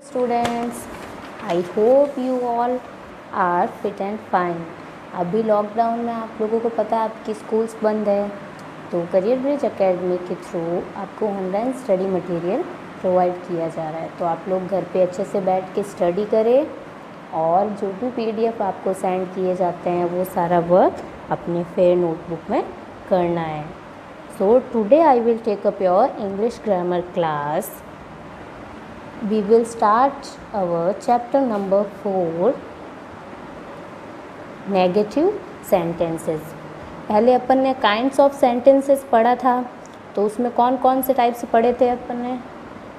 Students, I hope you all are fit and fine. अभी lockdown में आप लोगों को पता है आपकी स्कूल्स बंद है, तो करियर ब्रिज एकेडमी के थ्रू आपको ऑनलाइन स्टडी मटेरियल प्रोवाइड किया जा रहा है। तो आप लोग घर पे अच्छे से बैठ के स्टडी करें और जो भी PDF आपको सेंड किए जाते हैं वो सारा वर्क अपने फेयर नोटबुक में करना है। So today I will take up your English grammar class. We will start our chapter number 4, negative sentences. पहले अपन ने काइंड्स ऑफ सेंटेंसेस पढ़ा था, तो उसमें कौन कौन से टाइप से पढ़े थे अपन ने?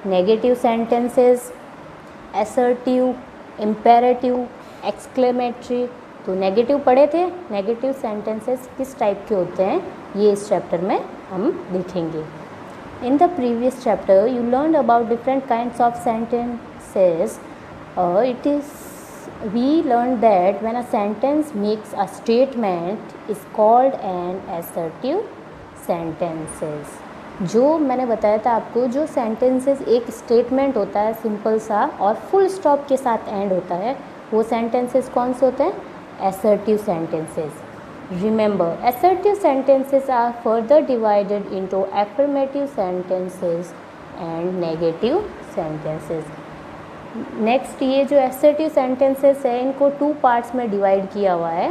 Negative sentences, assertive, imperative, exclamatory. तो नेगेटिव पढ़े थे। नेगेटिव सेंटेंसेस किस टाइप के होते हैं ये इस चैप्टर में हम देखेंगे। In the previous chapter, you learned about different kinds of sentences. We learned that when a sentence makes a statement is called an assertive sentences. जो मैंने बताया था आपको, जो sentences एक statement होता है सिंपल सा और full stop के साथ end होता है, वो sentences कौन से होते हैं? Assertive sentences. Remember, assertive sentences are further divided into affirmative sentences and negative sentences. Next, ये जो assertive sentences है इनको 2 parts में divide किया हुआ है,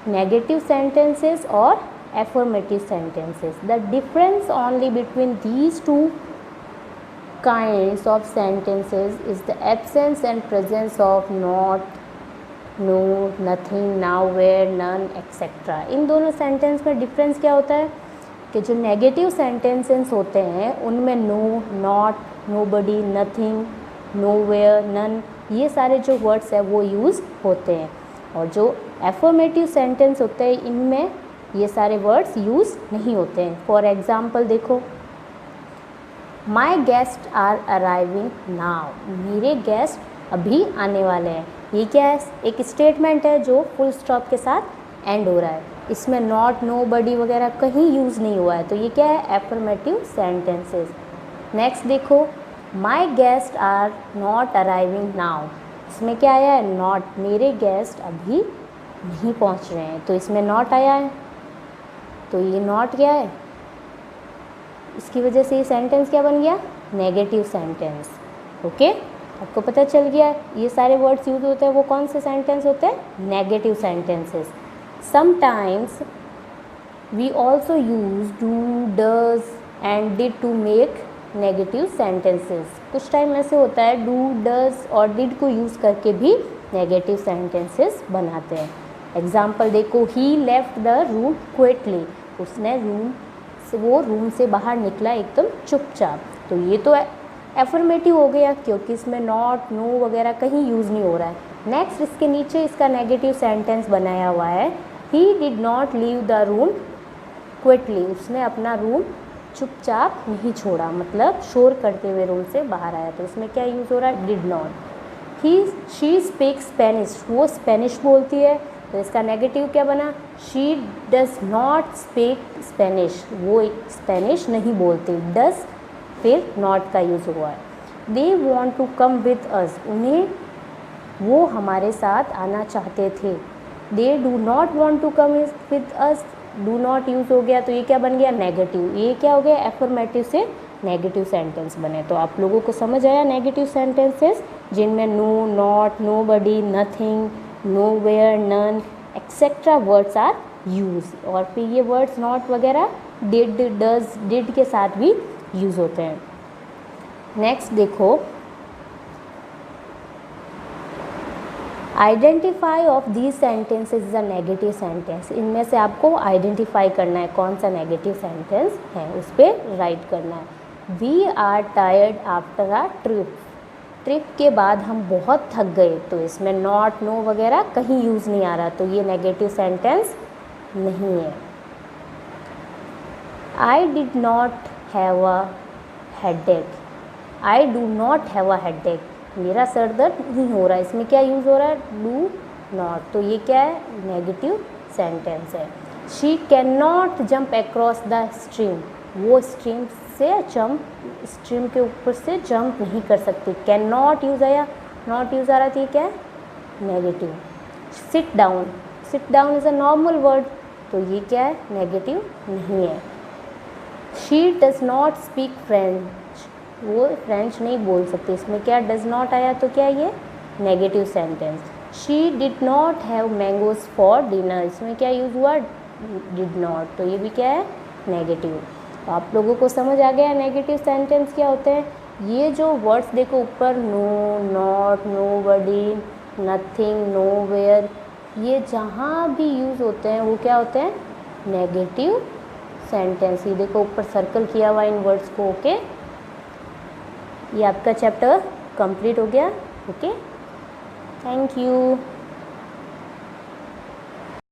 negative sentences और affirmative sentences. The difference only between these two kinds of sentences is the absence and presence of not, no, nothing, nowhere, none, etcetera. इन दोनों सेंटेंस में डिफरेंस क्या होता है कि जो नेगेटिव सेंटेंसेस होते हैं उनमें no, not, nobody, nothing, nowhere, none, ये सारे जो वर्ड्स है वो यूज़ होते हैं, और जो एफर्मेटिव सेंटेंस होते हैं इनमें ये सारे वर्ड्स यूज़ नहीं होते हैं। फॉर एग्जाम्पल देखो, my guest are arriving now, मेरे गेस्ट अभी आने वाले हैं। ये क्या है? एक स्टेटमेंट है जो फुल स्टॉप के साथ एंड हो रहा है। इसमें नॉट, नो, बडी वगैरह कहीं यूज़ नहीं हुआ है, तो ये क्या है? Affirmative sentences. नेक्स्ट देखो, my guest are not arriving now, इसमें क्या आया है? नॉट, मेरे गेस्ट अभी नहीं पहुंच रहे हैं, तो इसमें नॉट आया है। तो ये नॉट क्या है? इसकी वजह से ये सेंटेंस क्या बन गया? Negative sentence. ओके, आपको पता चल गया ये सारे वर्ड्स यूज होते हैं वो कौन से सेंटेंस होते हैं? Negative sentences. Sometimes we also use do, does and did to make negative sentences. कुछ टाइम ऐसे होता है डू, डज और डिड को यूज़ करके भी नेगेटिव सेंटेंसेस बनाते हैं। एग्जाम्पल देखो, he left the room quickly, उसने रूम से बाहर निकला एकदम चुपचाप। तो ये तो एफर्मेटिव हो गया क्योंकि इसमें नॉट, नो वगैरह कहीं यूज़ नहीं हो रहा है। नेक्स्ट, इसके नीचे इसका नेगेटिव सेंटेंस बनाया हुआ है, he did not leave the room quickly, उसने अपना रूम चुपचाप नहीं छोड़ा, मतलब शोर करते हुए रूम से बाहर आया। तो इसमें क्या यूज़ हो रहा है? Did not. She speak Spanish, वो स्पेनिश बोलती है, तो इसका नेगेटिव क्या बना? She does not speak Spanish, वो स्पेनिश नहीं बोलती। डज फिर नॉट का यूज़ हुआ है। They want to come with us, उन्हें वो हमारे साथ आना चाहते थे। They do not want to come with us, do not use हो गया, तो ये क्या बन गया? नेगेटिव। ये क्या हो गया? एफर्मेटिव से नेगेटिव सेंटेंस बने। तो आप लोगों को समझ आया नेगेटिव सेंटेंसेस जिनमें no, not, nobody, nothing, nowhere, none, etcetera words are use. और फिर ये वर्ड्स नॉट वगैरह डिड, डज, डिड के साथ भी यूज़ होते हैं। नेक्स्ट देखो, identify of these sentences is a negative sentence. इनमें से आपको आइडेंटिफाई करना है कौन सा नेगेटिव सेंटेंस है, उस पर राइट करना है। We are tired after a trip, trip के बाद हम बहुत थक गए, तो इसमें नॉट, नो वगैरह कहीं यूज़ नहीं आ रहा, तो ये नेगेटिव सेंटेंस नहीं है। I did not have a headache, I do not have a headache, मेरा सर दर्द नहीं हो रहा, इसमें क्या यूज़ हो रहा है? डू नॉट, तो ये क्या है? नेगेटिव सेंटेंस है। She can not jump across the stream, वो स्ट्रीम से जंप, स्ट्रीम के ऊपर से जंप नहीं कर सकती। कैन नॉट यूज़ आया, नॉट यूज़ आ रहा थी, क्या है, negative. Sit down, sit down is a normal word, तो ये क्या है, नेगेटिव नहीं है। She does not speak French, वो फ्रेंच नहीं बोल सकती, इसमें क्या डज़ नॉट आया, तो क्या ये negative sentence. She did not have mangoes for dinner, इसमें क्या यूज़ हुआ, डिड नॉट, तो ये भी क्या है, नेगेटिव। तो आप लोगों को समझ आ गया नेगेटिव सेंटेंस क्या होते हैं। ये जो वर्ड्स देखो ऊपर, no, not, nobody, nothing, nowhere, ये जहाँ भी यूज़ होते हैं वो क्या होते हैं, नेगेटिव सेंटेंस। ये देखो ऊपर सर्कल किया हुआ इन वर्ड्स को। ओके, ये आपका चैप्टर कंप्लीट हो गया। Okay, thank you.